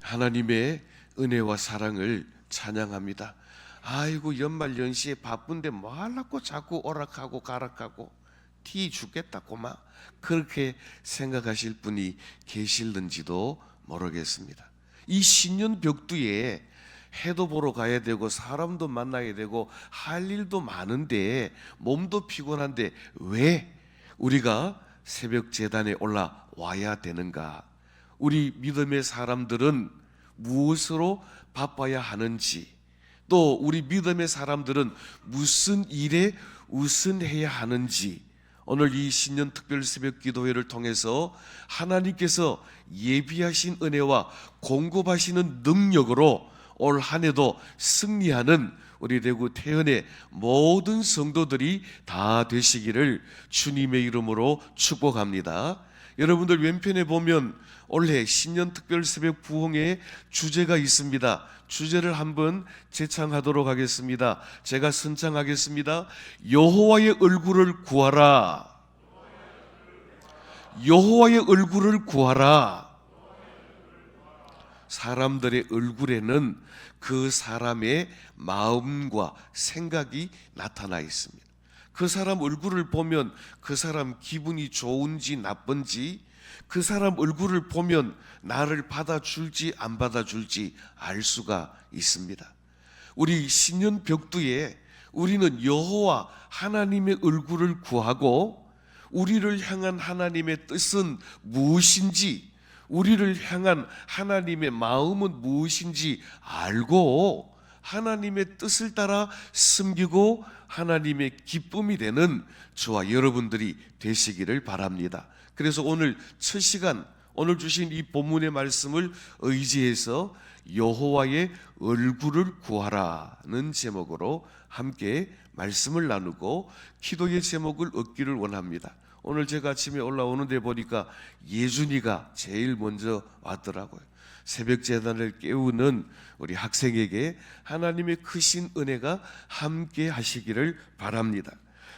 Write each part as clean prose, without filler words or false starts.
하나님의 은혜와 사랑을 찬양합니다. 아이고 연말 연시에 바쁜데 뭐 하려고 자꾸 오락하고 가락하고 티 죽겠다고 막 그렇게 생각하실 분이 계실는지도 모르겠습니다. 이 신년 벽두에 해도 보러 가야 되고 사람도 만나야 되고 할 일도 많은데 몸도 피곤한데 왜 우리가 새벽 제단에 올라와야 되는가? 우리 믿음의 사람들은 무엇으로 바빠야 하는지, 또 우리 믿음의 사람들은 무슨 일에 우선해야 하는지, 오늘 이 신년 특별 새벽 기도회를 통해서 하나님께서 예비하신 은혜와 공급하시는 능력으로 올 한 해도 승리하는 우리 대구 태연의 모든 성도들이 다 되시기를 주님의 이름으로 축복합니다. 여러분들 왼편에 보면 올해 신년 특별 새벽 부흥의 주제가 있습니다. 주제를 한번 제창하도록 하겠습니다. 제가 선창하겠습니다. 여호와의 얼굴을 구하라. 여호와의 얼굴을 구하라. 사람들의 얼굴에는 그 사람의 마음과 생각이 나타나 있습니다. 그 사람 얼굴을 보면 그 사람 기분이 좋은지 나쁜지, 그 사람 얼굴을 보면 나를 받아줄지 안 받아줄지 알 수가 있습니다. 우리 신년 벽두에 우리는 여호와 하나님의 얼굴을 구하고 우리를 향한 하나님의 뜻은 무엇인지, 우리를 향한 하나님의 마음은 무엇인지 알고 하나님의 뜻을 따라 섬기고 하나님의 기쁨이 되는 저와 여러분들이 되시기를 바랍니다. 그래서 오늘 첫 시간, 오늘 주신 이 본문의 말씀을 의지해서 여호와의 얼굴을 구하라는 제목으로 함께 말씀을 나누고 기도의 제목을 얻기를 원합니다. 오늘 제가 아침에 올라오는데 보니까 예준이가 제일 먼저 왔더라고요. 새벽 제단을 깨우는 우리 학생에게 하나님의 크신 은혜가 함께 하시기를 바랍니다.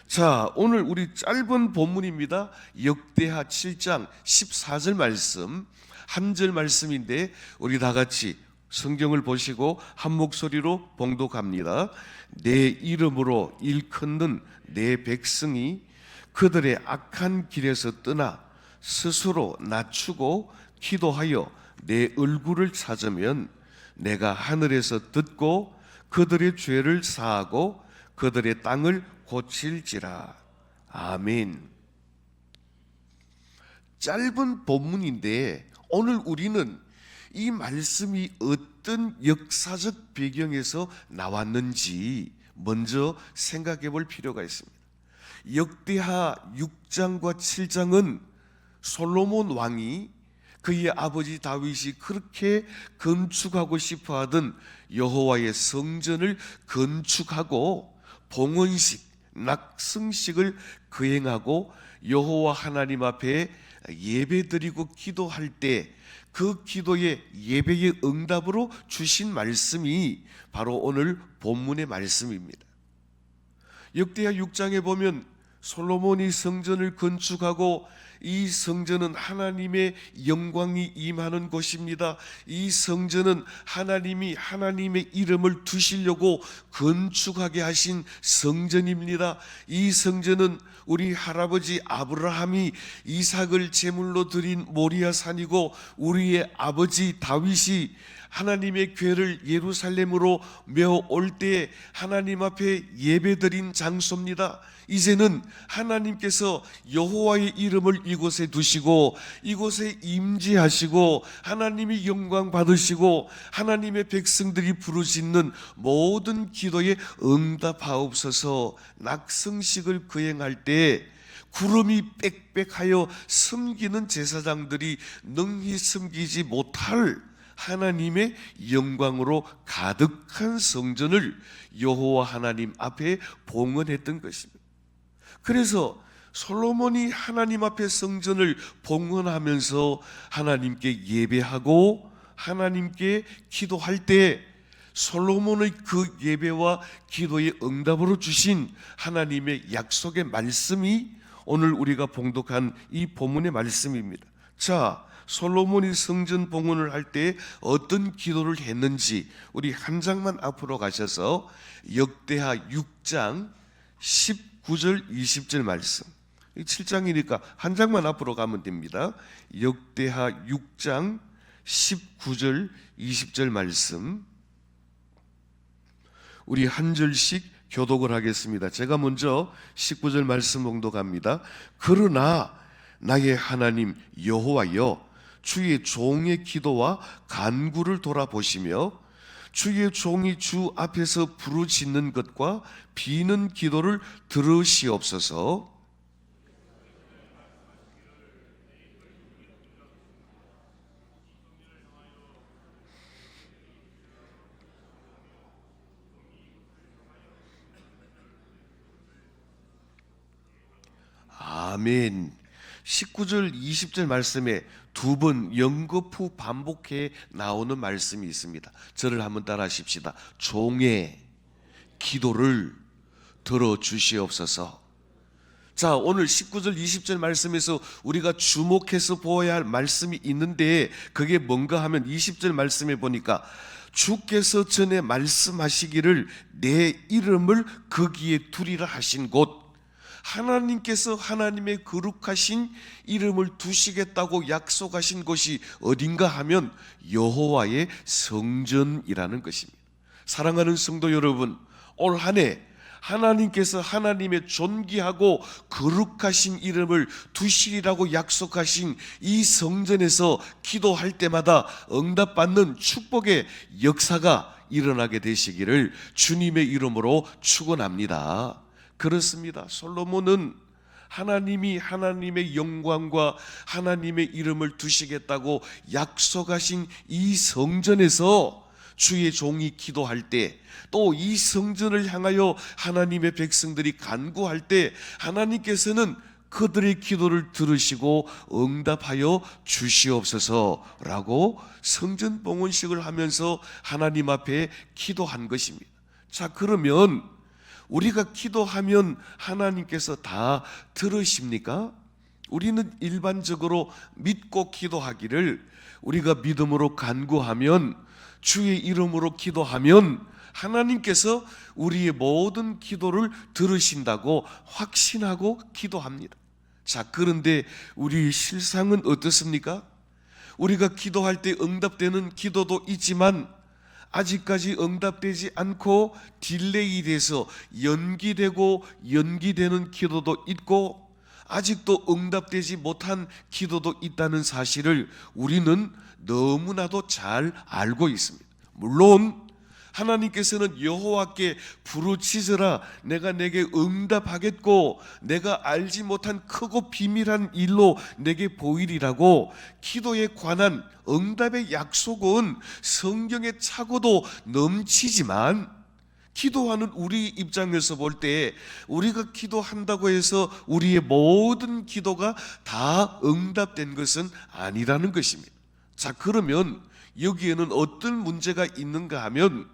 자, 오늘 우리 짧은 본문입니다. 역대하 7장 14절 말씀, 한 절 말씀인데 우리 다 같이 성경을 보시고 한 목소리로 봉독합니다. 내 이름으로 일컫는 내 백성이 그들의 악한 길에서 떠나 스스로 낮추고 기도하여 내 얼굴을 찾으면 내가 하늘에서 듣고 그들의 죄를 사하고 그들의 땅을 고칠지라. 아멘. 짧은 본문인데 오늘 우리는 이 말씀이 어떤 역사적 배경에서 나왔는지 먼저 생각해 볼 필요가 있습니다. 역대하 6장과 7장은 솔로몬 왕이 그의 아버지 다윗이 그렇게 건축하고 싶어하던 여호와의 성전을 건축하고 봉헌식, 낙성식을 거행하고 여호와 하나님 앞에 예배드리고 기도할 때 그 기도의 예배의 응답으로 주신 말씀이 바로 오늘 본문의 말씀입니다. 역대하 6장에 보면 솔로몬이 성전을 건축하고 이 성전은 하나님의 영광이 임하는 곳입니다. 이 성전은 하나님이 하나님의 이름을 두시려고 건축하게 하신 성전입니다. 이 성전은 우리 할아버지 아브라함이 이삭을 제물로 드린 모리아 산이고 우리의 아버지 다윗이 하나님의 궤를 예루살렘으로 메어올 때 하나님 앞에 예배드린 장소입니다. 이제는 하나님께서 여호와의 이름을 이곳에 두시고 이곳에 임재하시고 하나님이 영광 받으시고 하나님의 백성들이 부르짖는 모든 기도에 응답하옵소서. 낙성식을 거행할 때 구름이 빽빽하여 섬기는 제사장들이 능히 섬기지 못할 하나님의 영광으로 가득한 성전을 여호와 하나님 앞에 봉헌했던 것입니다. 그래서 솔로몬이 하나님 앞에 성전을 봉헌하면서 하나님께 예배하고 하나님께 기도할 때 솔로몬의 그 예배와 기도의 응답으로 주신 하나님의 약속의 말씀이 오늘 우리가 봉독한 이 본문의 말씀입니다. 자, 솔로몬이 성전 봉헌을 할 때 어떤 기도를 했는지 우리 한 장만 앞으로 가셔서 역대하 6장 19절 20절 말씀, 7장이니까 한 장만 앞으로 가면 됩니다. 역대하 6장 19절 20절 말씀, 우리 한 절씩 교독을 하겠습니다. 제가 먼저 19절 말씀 봉독합니다. 그러나 나의 하나님 여호와여, 주의 종의 기도와 간구를 돌아보시며 주의 종이 주 앞에서 부르짖는 것과 비는 기도를 들으시옵소서. 아멘. 19절 20절 말씀에 두 번 연거푸 반복해 나오는 말씀이 있습니다. 저를 한번 따라 하십시다. 종의 기도를 들어주시옵소서. 자, 오늘 19절 20절 말씀에서 우리가 주목해서 보아야 할 말씀이 있는데 그게 뭔가 하면 20절 말씀에 보니까 주께서 전에 말씀하시기를 내 이름을 거기에 두리라 하신 곳, 하나님께서 하나님의 거룩하신 이름을 두시겠다고 약속하신 곳이 어딘가 하면 여호와의 성전이라는 것입니다. 사랑하는 성도 여러분, 올 한 해 하나님께서 하나님의 존귀하고 거룩하신 이름을 두시리라고 약속하신 이 성전에서 기도할 때마다 응답받는 축복의 역사가 일어나게 되시기를 주님의 이름으로 축원합니다. 그렇습니다. 솔로몬은 하나님이 하나님의 영광과 하나님의 이름을 두시겠다고 약속하신 이 성전에서 주의 종이 기도할 때, 또 이 성전을 향하여 하나님의 백성들이 간구할 때 하나님께서는 그들의 기도를 들으시고 응답하여 주시옵소서라고 성전 봉헌식을 하면서 하나님 앞에 기도한 것입니다. 자, 그러면 우리가 기도하면 하나님께서 다 들으십니까? 우리는 일반적으로 믿고 기도하기를, 우리가 믿음으로 간구하면, 주의 이름으로 기도하면 하나님께서 우리의 모든 기도를 들으신다고 확신하고 기도합니다. 자, 그런데 우리 실상은 어떻습니까? 우리가 기도할 때 응답되는 기도도 있지만 아직까지 응답되지 않고 딜레이 돼서 연기되는 기도도 있고 아직도 응답되지 못한 기도도 있다는 사실을 우리는 너무나도 잘 알고 있습니다. 물론 하나님께서는 여호와께 부르짖으라, 내가 내게 응답하겠고 내가 알지 못한 크고 비밀한 일로 내게 보이리라고 기도에 관한 응답의 약속은 성경에 차고도 넘치지만, 기도하는 우리 입장에서 볼 때 우리가 기도한다고 해서 우리의 모든 기도가 다 응답된 것은 아니라는 것입니다. 자, 그러면 여기에는 어떤 문제가 있는가 하면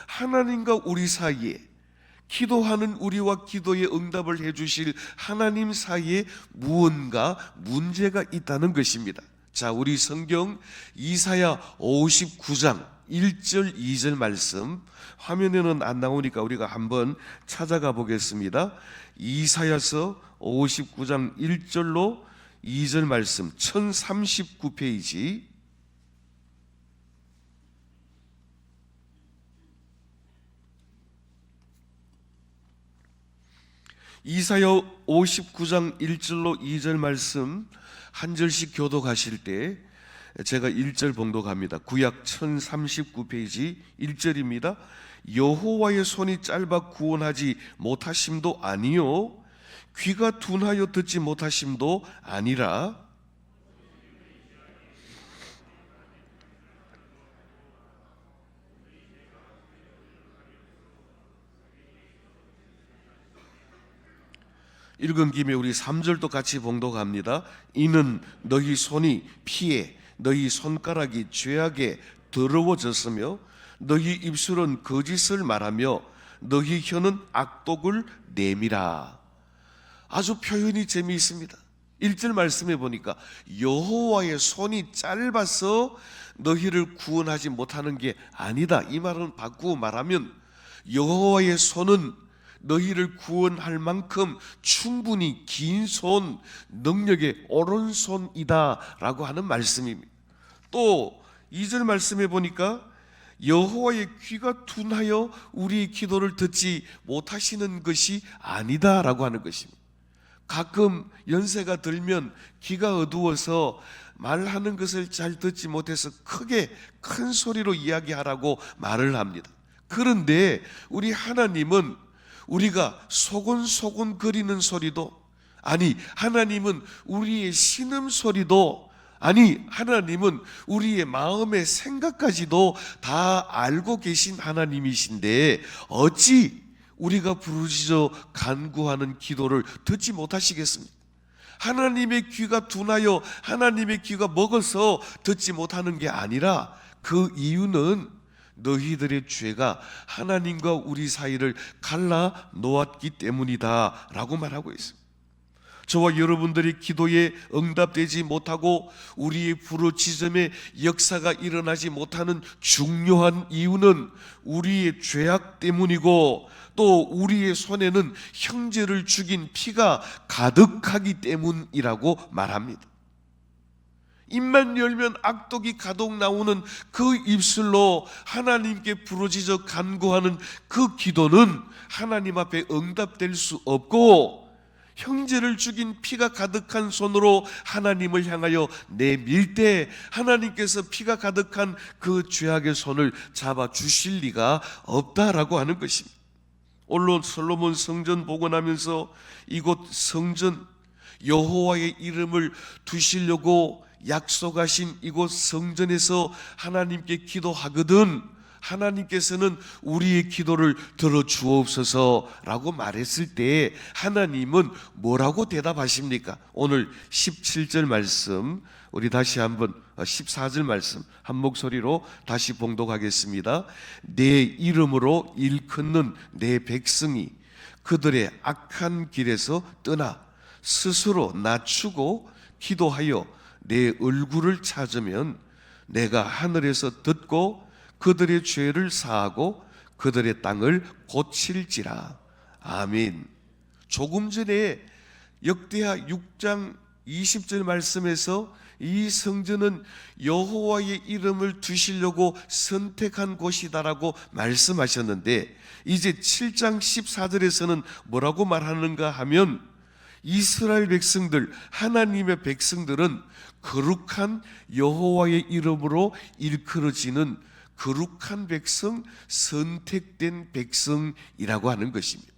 하나님과 우리 사이에, 기도하는 우리와 기도에 응답을 해주실 하나님 사이에 무언가 문제가 있다는 것입니다. 자, 우리 성경 이사야 59장 1절 2절 말씀, 화면에는 안 나오니까 우리가 한번 찾아가 보겠습니다. 이사야서 59장 1절로 2절 말씀, 1039페이지. 이사야 59장 1절로 2절 말씀 한 절씩 교독하실 때 제가 1절 봉독합니다. 구약 1039페이지 1절입니다. 여호와의 손이 짧아 구원하지 못하심도 아니요 귀가 둔하여 듣지 못하심도 아니라 읽은 김에 우리 3절도 같이 봉독합니다. 이는 너희 손이 피해 너희 손가락이 죄악에 더러워졌으며 너희 입술은 거짓을 말하며 너희 혀는 악독을 내밀어. 아주 표현이 재미있습니다. 1절 말씀해 보니까 여호와의 손이 짧아서 너희를 구원하지 못하는 게 아니다. 이 말은 바꾸어 말하면 여호와의 손은 너희를 구원할 만큼 충분히 긴 손, 능력의 오른손이다 라고 하는 말씀입니다. 또 2절 말씀해 보니까 여호와의 귀가 둔하여 우리의 기도를 듣지 못하시는 것이 아니다 라고 하는 것입니다. 가끔 연세가 들면 귀가 어두워서 말하는 것을 잘 듣지 못해서 크게 큰 소리로 이야기하라고 말을 합니다. 그런데 우리 하나님은 우리가 소곤소곤 거리는 소리도, 아니 하나님은 우리의 신음소리도, 아니 하나님은 우리의 마음의 생각까지도 다 알고 계신 하나님이신데 어찌 우리가 부르짖어 간구하는 기도를 듣지 못하시겠습니까? 하나님의 귀가 둔하여 하나님의 귀가 먹어서 듣지 못하는 게 아니라 그 이유는 너희들의 죄가 하나님과 우리 사이를 갈라 놓았기 때문이다 라고 말하고 있습니다. 저와 여러분들의 기도에 응답되지 못하고 우리의 부르짖음의 역사가 일어나지 못하는 중요한 이유는 우리의 죄악 때문이고 또 우리의 손에는 형제를 죽인 피가 가득하기 때문이라고 말합니다. 입만 열면 악독이 가득 나오는 그 입술로 하나님께 부르짖어 간구하는 그 기도는 하나님 앞에 응답될 수 없고, 형제를 죽인 피가 가득한 손으로 하나님을 향하여 내밀 때 하나님께서 피가 가득한 그 죄악의 손을 잡아 주실 리가 없다라고 하는 것입니다. 오늘 솔로몬 성전 복원하면서 이곳 성전, 여호와의 이름을 두시려고 약속하신 이곳 성전에서 하나님께 기도하거든 하나님께서는 우리의 기도를 들어주옵소서라고 말했을 때 하나님은 뭐라고 대답하십니까? 오늘 17절 말씀 우리 다시 한번 14절 말씀 한 목소리로 다시 봉독하겠습니다. 내 이름으로 일컫는 내 백성이 그들의 악한 길에서 떠나 스스로 낮추고 기도하여 내 얼굴을 찾으면 내가 하늘에서 듣고 그들의 죄를 사하고 그들의 땅을 고칠지라. 아멘. 조금 전에 역대하 6장 20절 말씀에서 이 성전은 여호와의 이름을 두시려고 선택한 곳이다라고 말씀하셨는데 이제 7장 14절에서는 뭐라고 말하는가 하면 이스라엘 백성들, 하나님의 백성들은 거룩한 여호와의 이름으로 일컬어지는 거룩한 백성, 선택된 백성이라고 하는 것입니다.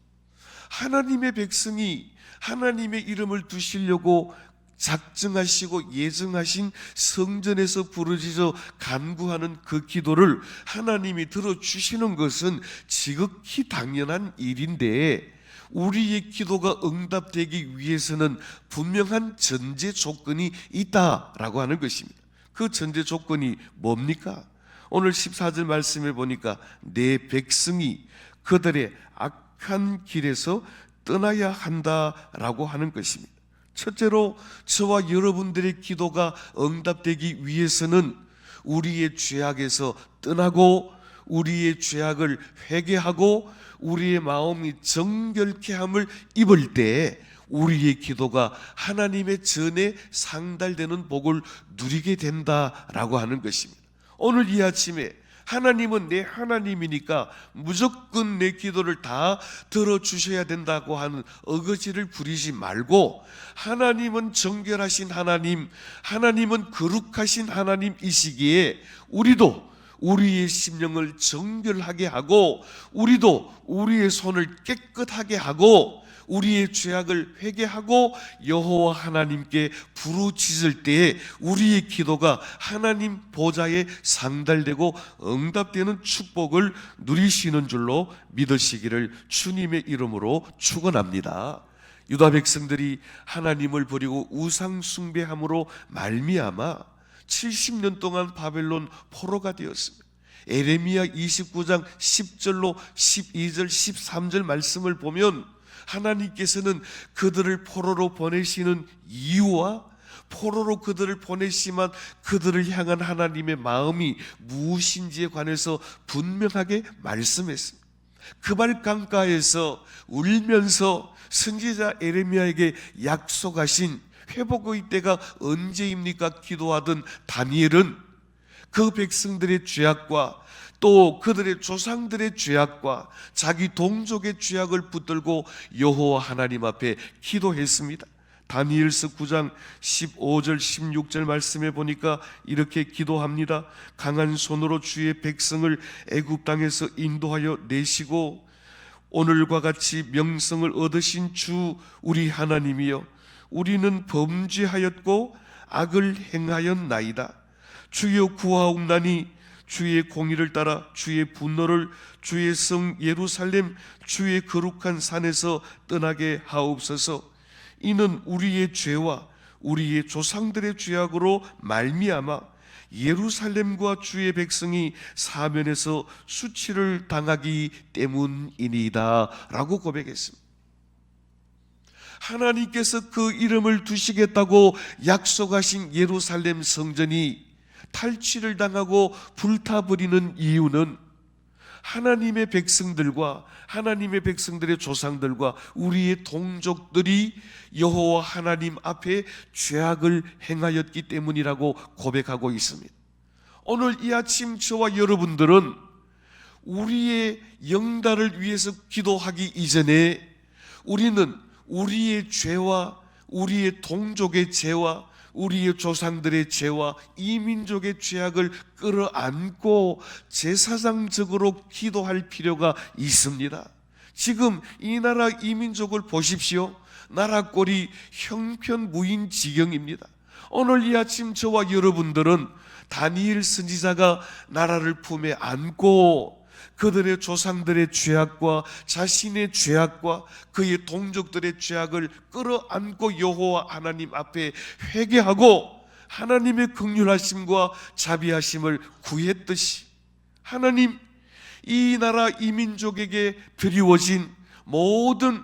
하나님의 백성이 하나님의 이름을 두시려고 작정하시고 예정하신 성전에서 부르짖어 간구하는 그 기도를 하나님이 들어주시는 것은 지극히 당연한 일인데 우리의 기도가 응답되기 위해서는 분명한 전제 조건이 있다라고 하는 것입니다. 그 전제 조건이 뭡니까? 오늘 14절 말씀에 보니까 내 백성이 그들의 악한 길에서 떠나야 한다라고 하는 것입니다. 첫째로 저와 여러분들의 기도가 응답되기 위해서는 우리의 죄악에서 떠나고 우리의 죄악을 회개하고 우리의 마음이 정결케 함을 입을 때 우리의 기도가 하나님의 전에 상달되는 복을 누리게 된다라고 하는 것입니다. 오늘 이 아침에 하나님은 내 하나님이니까 무조건 내 기도를 다 들어주셔야 된다고 하는 어거지를 부리지 말고 하나님은 정결하신 하나님, 하나님은 거룩하신 하나님이시기에 우리도 우리의 심령을 정결하게 하고 우리도 우리의 손을 깨끗하게 하고 우리의 죄악을 회개하고 여호와 하나님께 부르짖을 때에 우리의 기도가 하나님 보좌에 상달되고 응답되는 축복을 누리시는 줄로 믿으시기를 주님의 이름으로 축원합니다. 유다 백성들이 하나님을 버리고 우상 숭배함으로 말미암아 70년 동안 바벨론 포로가 되었습니다. 에레미야 29장 10절로 12절 13절 말씀을 보면 하나님께서는 그들을 포로로 보내시는 이유와 포로로 그들을 보내시만 그들을 향한 하나님의 마음이 무엇인지에 관해서 분명하게 말씀했습니다. 그발 강가에서 울면서 선지자 에레미야에게 약속하신 회복의 때가 언제입니까? 기도하던 다니엘은 그 백성들의 죄악과 또 그들의 조상들의 죄악과 자기 동족의 죄악을 붙들고 여호와 하나님 앞에 기도했습니다. 다니엘서 9장 15절 16절 말씀에 보니까 이렇게 기도합니다. 강한 손으로 주의 백성을 애굽 땅에서 인도하여 내시고 오늘과 같이 명성을 얻으신 주 우리 하나님이여, 우리는 범죄하였고 악을 행하였나이다. 주여 구하옵나니 주의 공의를 따라 주의 분노를 주의 성 예루살렘 주의 거룩한 산에서 떠나게 하옵소서. 이는 우리의 죄와 우리의 조상들의 죄악으로 말미암아 예루살렘과 주의 백성이 사면에서 수치를 당하기 때문이니이다 라고 고백했습니다. 하나님께서 그 이름을 두시겠다고 약속하신 예루살렘 성전이 탈취를 당하고 불타버리는 이유는 하나님의 백성들과 하나님의 백성들의 조상들과 우리의 동족들이 여호와 하나님 앞에 죄악을 행하였기 때문이라고 고백하고 있습니다. 오늘 이 아침 저와 여러분들은 우리의 영달을 위해서 기도하기 이전에 우리는 우리의 죄와 우리의 동족의 죄와 우리의 조상들의 죄와 이 민족의 죄악을 끌어안고 제사장적으로 기도할 필요가 있습니다. 지금 이 나라 이 민족을 보십시오. 나라 꼴이 형편무인 지경입니다. 오늘 이 아침 저와 여러분들은 다니엘 선지자가 나라를 품에 안고 그들의 조상들의 죄악과 자신의 죄악과 그의 동족들의 죄악을 끌어안고 여호와 하나님 앞에 회개하고 하나님의 긍휼하심과 자비하심을 구했듯이 하나님, 이 나라 이 민족에게 드리워진 모든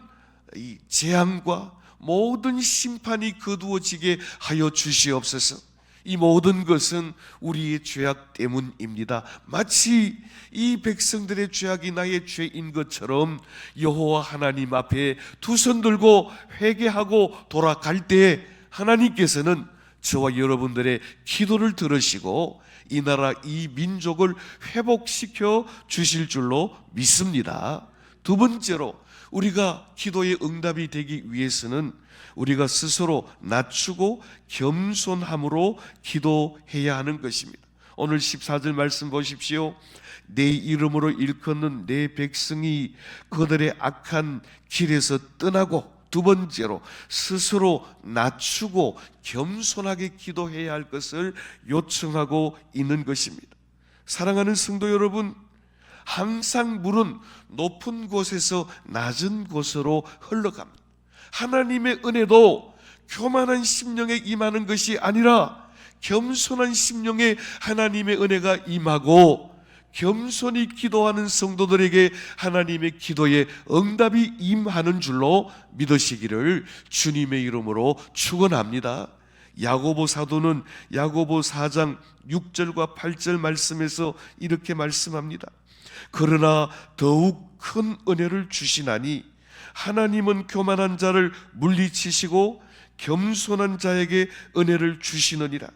이 재앙과 모든 심판이 거두어지게 하여 주시옵소서. 이 모든 것은 우리의 죄악 때문입니다. 마치 이 백성들의 죄악이 나의 죄인 것처럼 여호와 하나님 앞에 두 손 들고 회개하고 돌아갈 때 하나님께서는 저와 여러분들의 기도를 들으시고 이 나라 이 민족을 회복시켜 주실 줄로 믿습니다. 두 번째로 우리가 기도의 응답이 되기 위해서는 우리가 스스로 낮추고 겸손함으로 기도해야 하는 것입니다. 오늘 14절 말씀 보십시오. 내 이름으로 일컫는 내 백성이 그들의 악한 길에서 떠나고, 두 번째로 스스로 낮추고 겸손하게 기도해야 할 것을 요청하고 있는 것입니다. 사랑하는 성도 여러분, 항상 물은 높은 곳에서 낮은 곳으로 흘러갑니다. 하나님의 은혜도 교만한 심령에 임하는 것이 아니라 겸손한 심령에 하나님의 은혜가 임하고 겸손히 기도하는 성도들에게 하나님의 기도에 응답이 임하는 줄로 믿으시기를 주님의 이름으로 축원합니다. 야고보 사도는 야고보 4장 6절과 8절 말씀에서 이렇게 말씀합니다. 그러나 더욱 큰 은혜를 주시나니 하나님은 교만한 자를 물리치시고 겸손한 자에게 은혜를 주시느니라.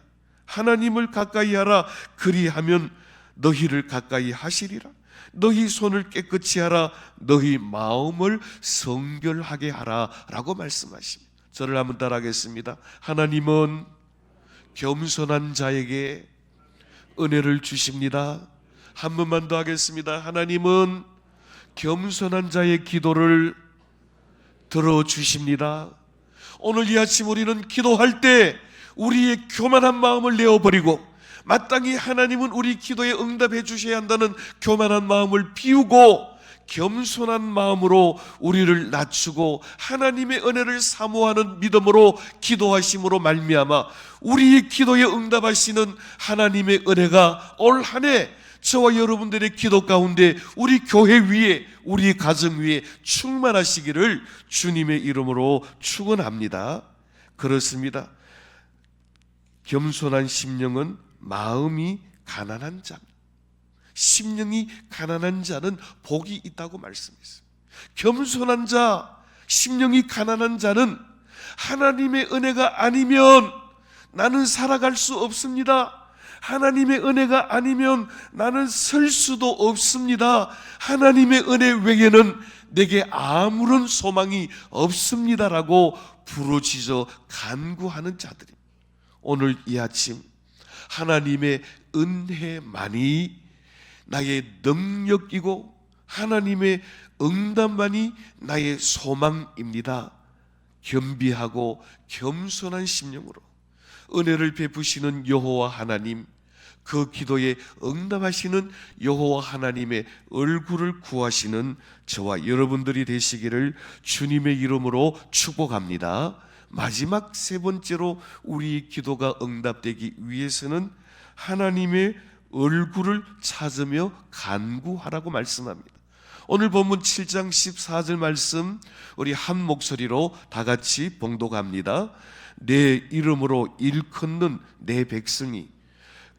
하나님을 가까이 하라. 그리하면 너희를 가까이 하시리라. 너희 손을 깨끗이 하라. 너희 마음을 성결하게 하라 라고 말씀하십니다. 저를 한번 따라하겠습니다. 하나님은 겸손한 자에게 은혜를 주십니다. 한 번만 더 하겠습니다. 하나님은 겸손한 자의 기도를 들어주십니다. 오늘 이 아침 우리는 기도할 때 우리의 교만한 마음을 내어버리고 마땅히 하나님은 우리 기도에 응답해 주셔야 한다는 교만한 마음을 비우고 겸손한 마음으로 우리를 낮추고 하나님의 은혜를 사모하는 믿음으로 기도하심으로 말미암아 우리의 기도에 응답하시는 하나님의 은혜가 올 한 해 저와 여러분들의 기도 가운데 우리 교회 위에, 우리 가정 위에 충만하시기를 주님의 이름으로 축원합니다. 그렇습니다. 겸손한 심령은 마음이 가난한 자, 심령이 가난한 자는 복이 있다고 말씀했습니다. 겸손한 자, 심령이 가난한 자는 하나님의 은혜가 아니면 나는 살아갈 수 없습니다. 하나님의 은혜가 아니면 나는 설 수도 없습니다. 하나님의 은혜 외에는 내게 아무런 소망이 없습니다라고 부르짖어 간구하는 자들입니다. 오늘 이 아침 하나님의 은혜만이 나의 능력이고 하나님의 응답만이 나의 소망입니다. 겸비하고 겸손한 심령으로 은혜를 베푸시는 여호와 하나님, 그 기도에 응답하시는 여호와 하나님의 얼굴을 구하시는 저와 여러분들이 되시기를 주님의 이름으로 축복합니다. 마지막 세 번째로 우리 기도가 응답되기 위해서는 하나님의 얼굴을 찾으며 간구하라고 말씀합니다. 오늘 본문 7장 14절 말씀 우리 한 목소리로 다 같이 봉독합니다. 내 이름으로 일컫는 내 백성이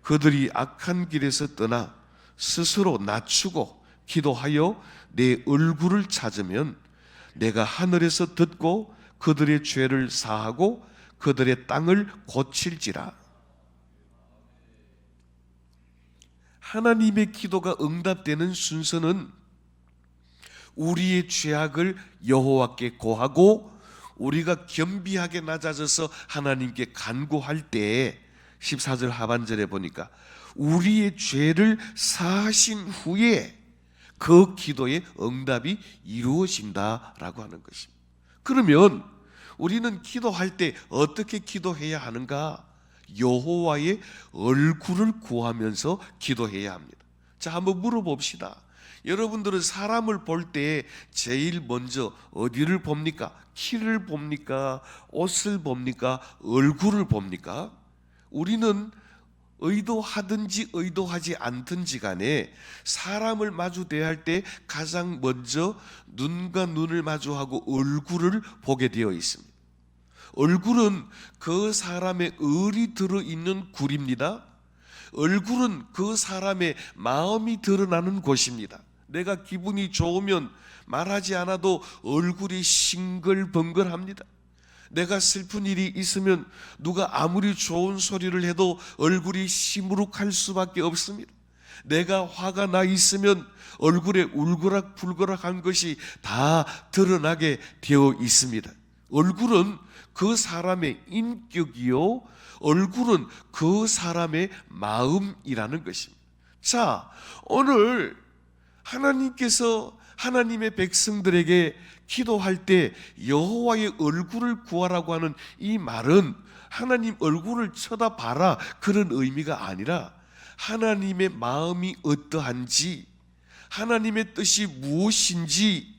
그들이 악한 길에서 떠나 스스로 낮추고 기도하여 내 얼굴을 찾으면 내가 하늘에서 듣고 그들의 죄를 사하고 그들의 땅을 고칠지라. 하나님의 기도가 응답되는 순서는 우리의 죄악을 여호와께 고하고 우리가 겸비하게 낮아져서 하나님께 간구할 때 14절 하반절에 보니까 우리의 죄를 사하신 후에 그 기도의 응답이 이루어진다라고 하는 것입니다. 그러면 우리는 기도할 때 어떻게 기도해야 하는가? 여호와의 얼굴을 구하면서 기도해야 합니다. 자, 한번 물어봅시다. 여러분들은 사람을 볼 때 제일 먼저 어디를 봅니까? 키를 봅니까? 옷을 봅니까? 얼굴을 봅니까? 우리는 의도하든지 의도하지 않든지 간에 사람을 마주 대할 때 가장 먼저 눈과 눈을 마주하고 얼굴을 보게 되어 있습니다. 얼굴은 그 사람의 의리 들어있는 굴입니다. 얼굴은 그 사람의 마음이 드러나는 곳입니다. 내가 기분이 좋으면 말하지 않아도 얼굴이 싱글벙글합니다. 내가 슬픈 일이 있으면 누가 아무리 좋은 소리를 해도 얼굴이 시무룩할 수밖에 없습니다. 내가 화가 나 있으면 얼굴에 울그락불그락한 것이 다 드러나게 되어 있습니다. 얼굴은 그 사람의 인격이요, 얼굴은 그 사람의 마음이라는 것입니다. 자, 오늘 하나님께서 하나님의 백성들에게 기도할 때 여호와의 얼굴을 구하라고 하는 이 말은 하나님 얼굴을 쳐다봐라 그런 의미가 아니라 하나님의 마음이 어떠한지, 하나님의 뜻이 무엇인지,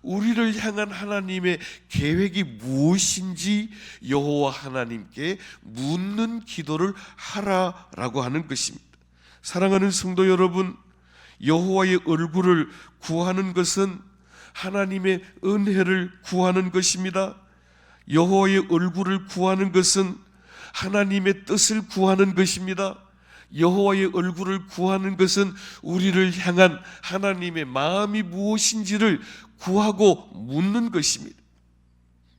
우리를 향한 하나님의 계획이 무엇인지 여호와 하나님께 묻는 기도를 하라라고 하는 것입니다. 사랑하는 성도 여러분, 여호와의 얼굴을 구하는 것은 하나님의 은혜를 구하는 것입니다. 여호와의 얼굴을 구하는 것은 하나님의 뜻을 구하는 것입니다. 여호와의 얼굴을 구하는 것은 우리를 향한 하나님의 마음이 무엇인지를 구하고 묻는 것입니다.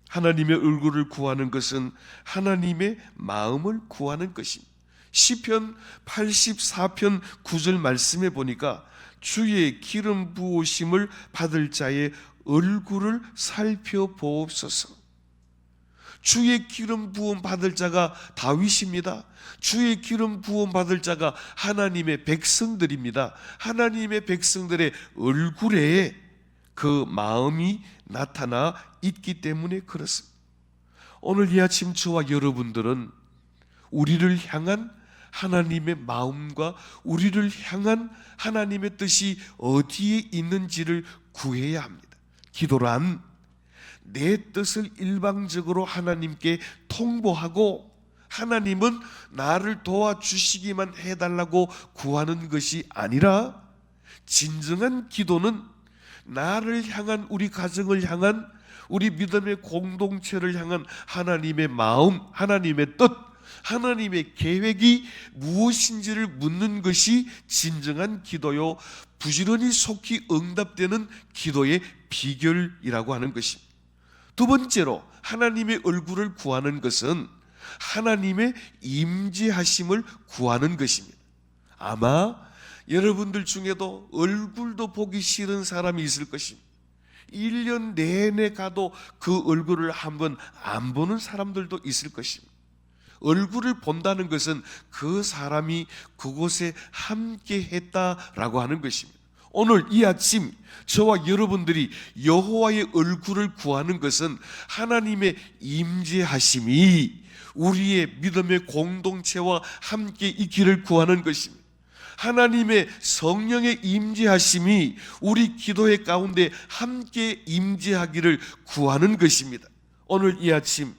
하나님의 얼굴을 구하는 것은 하나님의 마음을 구하는 것입니다. 시편 84편 9절 말씀에 보니까 주의 기름 부으심을 받을 자의 얼굴을 살펴보옵소서. 주의 기름 부음 받을 자가 다윗입니다. 주의 기름 부음 받을 자가 하나님의 백성들입니다. 하나님의 백성들의 얼굴에 그 마음이 나타나 있기 때문에 그렇습니다. 오늘 이 아침 저와 여러분들은 우리를 향한 하나님의 마음과 우리를 향한 하나님의 뜻이 어디에 있는지를 구해야 합니다. 기도란 내 뜻을 일방적으로 하나님께 통보하고 하나님은 나를 도와주시기만 해달라고 구하는 것이 아니라 진정한 기도는 나를 향한, 우리 가정을 향한, 우리 믿음의 공동체를 향한 하나님의 마음, 하나님의 뜻, 하나님의 계획이 무엇인지를 묻는 것이 진정한 기도요, 부지런히 속히 응답되는 기도의 비결이라고 하는 것입니다. 두 번째로 하나님의 얼굴을 구하는 것은 하나님의 임재하심을 구하는 것입니다. 아마 여러분들 중에도 얼굴도 보기 싫은 사람이 있을 것입니다. 1년 내내 가도 그 얼굴을 한번 안 보는 사람들도 있을 것입니다. 얼굴을 본다는 것은 그 사람이 그곳에 함께 했다라고 하는 것입니다. 오늘 이 아침 저와 여러분들이 여호와의 얼굴을 구하는 것은 하나님의 임재하심이 우리의 믿음의 공동체와 함께 있기를 구하는 것입니다. 하나님의 성령의 임재하심이 우리 기도의 가운데 함께 임재하기를 구하는 것입니다. 오늘 이 아침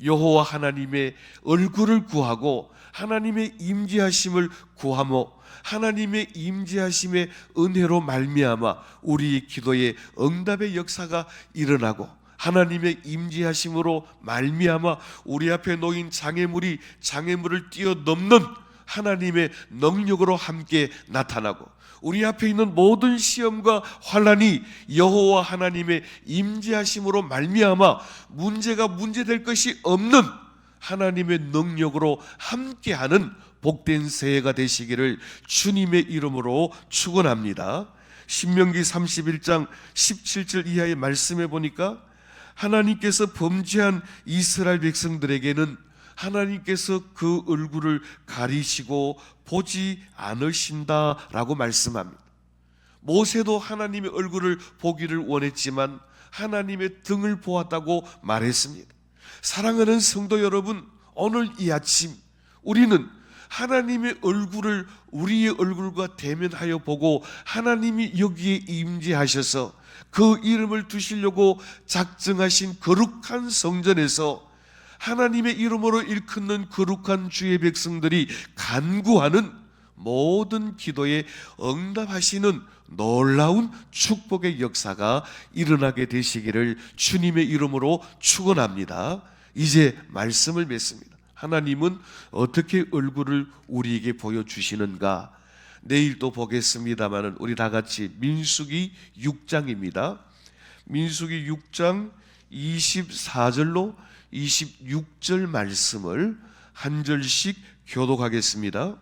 여호와 하나님의 얼굴을 구하고 하나님의 임재하심을 구하며 하나님의 임재하심의 은혜로 말미암아 우리 기도의 응답의 역사가 일어나고 하나님의 임재하심으로 말미암아 우리 앞에 놓인 장애물을 뛰어넘는 하나님의 능력으로 함께 나타나고 우리 앞에 있는 모든 시험과 환난이 여호와 하나님의 임재하심으로 말미암아 문제가 문제될 것이 없는 하나님의 능력으로 함께하는 복된 새해가 되시기를 주님의 이름으로 축원합니다. 신명기 31장 17절 이하의 말씀에 보니까 하나님께서 범죄한 이스라엘 백성들에게는 하나님께서 그 얼굴을 가리시고 보지 않으신다라고 말씀합니다. 모세도 하나님의 얼굴을 보기를 원했지만 하나님의 등을 보았다고 말했습니다. 사랑하는 성도 여러분, 오늘 이 아침 우리는 하나님의 얼굴을 우리의 얼굴과 대면하여 보고 하나님이 여기에 임재하셔서 그 이름을 두시려고 작정하신 거룩한 성전에서 하나님의 이름으로 일컫는 거룩한 주의 백성들이 간구하는 모든 기도에 응답하시는 놀라운 축복의 역사가 일어나게 되시기를 주님의 이름으로 축원합니다. 이제 말씀을 맺습니다. 하나님은 어떻게 얼굴을 우리에게 보여주시는가? 내일 또 보겠습니다만 우리 다 같이 민수기 6장입니다. 민수기 6장 24절로 26절 말씀을 한 절씩 교독하겠습니다.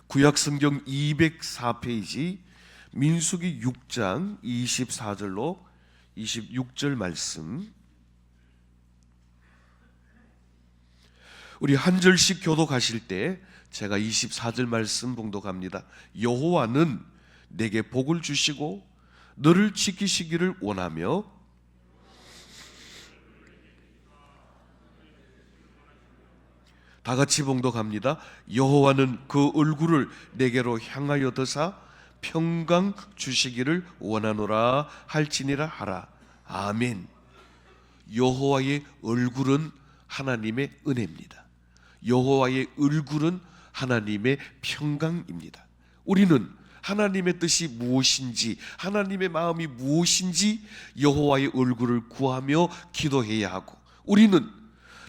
구약성경 204페이지 민수기 6장 24절로 26절 말씀 우리 한 절씩 교독하실 때 제가 24절 말씀 봉독합니다. 여호와는 내게 복을 주시고 너를 지키시기를 원하며 다 같이 봉독합니다. 여호와는 그 얼굴을 내게로 향하여 드사 평강 주시기를 원하노라 할지니라 하라. 아멘. 여호와의 얼굴은 하나님의 은혜입니다. 여호와의 얼굴은 하나님의 평강입니다. 우리는 하나님의 뜻이 무엇인지, 하나님의 마음이 무엇인지 여호와의 얼굴을 구하며 기도해야 하고, 우리는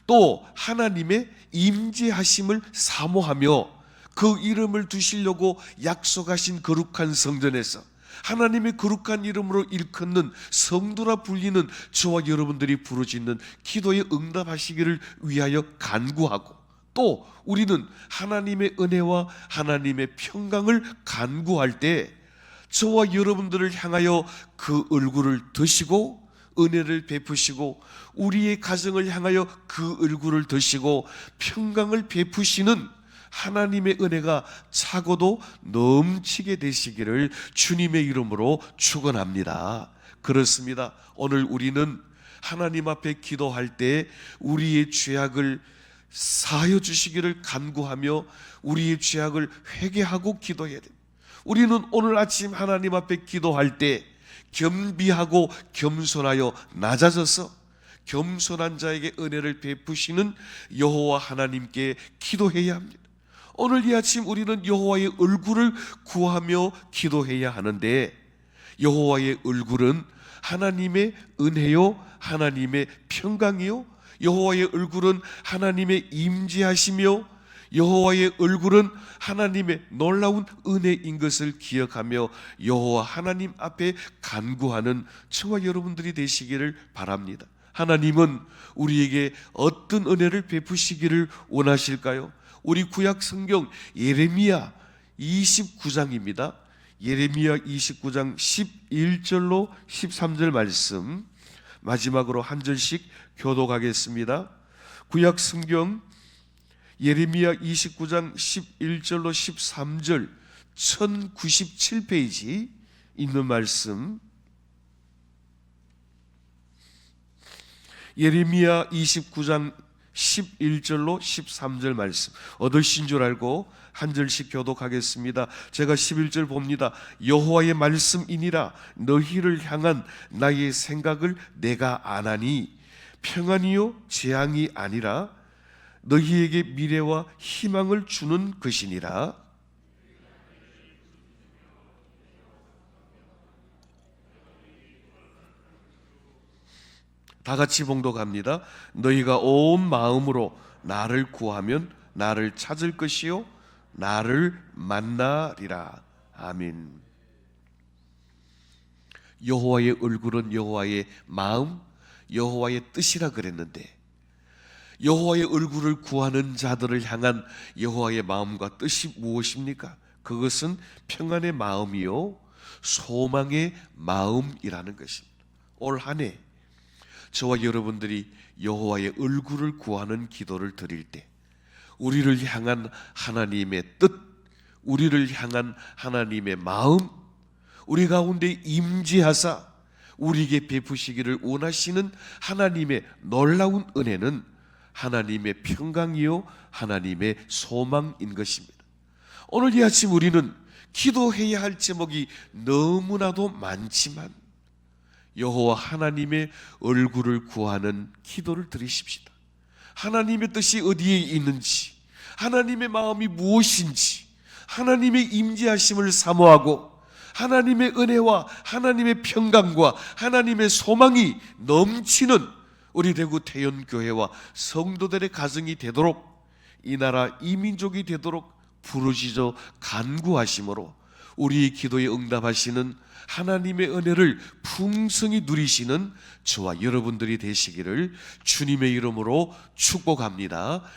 또 하나님의 임재하심을 사모하며 그 이름을 두시려고 약속하신 거룩한 성전에서 하나님의 거룩한 이름으로 일컫는 성도라 불리는 저와 여러분들이 부르짖는 기도에 응답하시기를 위하여 간구하고, 또 우리는 하나님의 은혜와 하나님의 평강을 간구할 때 저와 여러분들을 향하여 그 얼굴을 드시고 은혜를 베푸시고 우리의 가정을 향하여 그 얼굴을 드시고 평강을 베푸시는 하나님의 은혜가 차고도 넘치게 되시기를 주님의 이름으로 축원합니다. 그렇습니다. 오늘 우리는 하나님 앞에 기도할 때 우리의 죄악을 사하여 주시기를 간구하며 우리의 죄악을 회개하고 기도해야 됩니다. 우리는 오늘 아침 하나님 앞에 기도할 때 겸비하고 겸손하여 낮아져서 겸손한 자에게 은혜를 베푸시는 여호와 하나님께 기도해야 합니다. 오늘 이 아침 우리는 여호와의 얼굴을 구하며 기도해야 하는데, 여호와의 얼굴은 하나님의 은혜요, 하나님의 평강이요, 여호와의 얼굴은 하나님의 임재하시며, 여호와의 얼굴은 하나님의 놀라운 은혜인 것을 기억하며 여호와 하나님 앞에 간구하는 저와 여러분들이 되시기를 바랍니다. 하나님은 우리에게 어떤 은혜를 베푸시기를 원하실까요? 우리 구약 성경 예레미야 29장입니다. 예레미야 29장 11절로 13절 말씀 마지막으로 한 절씩 교독하겠습니다. 구약 성경 예레미야 29장 11절로 13절 1097페이지 있는 말씀, 예레미야 29장 11절로 13절 말씀 얻으신 줄 알고 한 절씩 교독하겠습니다. 제가 11절 봅니다. 여호와의 말씀이니라. 너희를 향한 나의 생각을 내가 아나니 평안이요 재앙이 아니라 너희에게 미래와 희망을 주는 것이니라. 다 같이 봉독합니다. 너희가 온 마음으로 나를 구하면 나를 찾을 것이요 나를 만나리라. 아멘. 여호와의 얼굴은 여호와의 마음, 여호와의 뜻이라 그랬는데, 여호와의 얼굴을 구하는 자들을 향한 여호와의 마음과 뜻이 무엇입니까? 그것은 평안의 마음이요 소망의 마음이라는 것입니다. 올 한 해 저와 여러분들이 여호와의 얼굴을 구하는 기도를 드릴 때 우리를 향한 하나님의 뜻, 우리를 향한 하나님의 마음, 우리 가운데 임재하사 우리에게 베푸시기를 원하시는 하나님의 놀라운 은혜는 하나님의 평강이요 하나님의 소망인 것입니다. 오늘 이 아침 우리는 기도해야 할 제목이 너무나도 많지만 여호와 하나님의 얼굴을 구하는 기도를 드리십시다. 하나님의 뜻이 어디에 있는지, 하나님의 마음이 무엇인지, 하나님의 임재하심을 사모하고 하나님의 은혜와 하나님의 평강과 하나님의 소망이 넘치는 우리 대구 태연교회와 성도들의 가정이 되도록, 이 나라 이 민족이 되도록 부르짖어 간구하심으로 우리의 기도에 응답하시는 하나님의 은혜를 풍성히 누리시는 저와 여러분들이 되시기를 주님의 이름으로 축복합니다.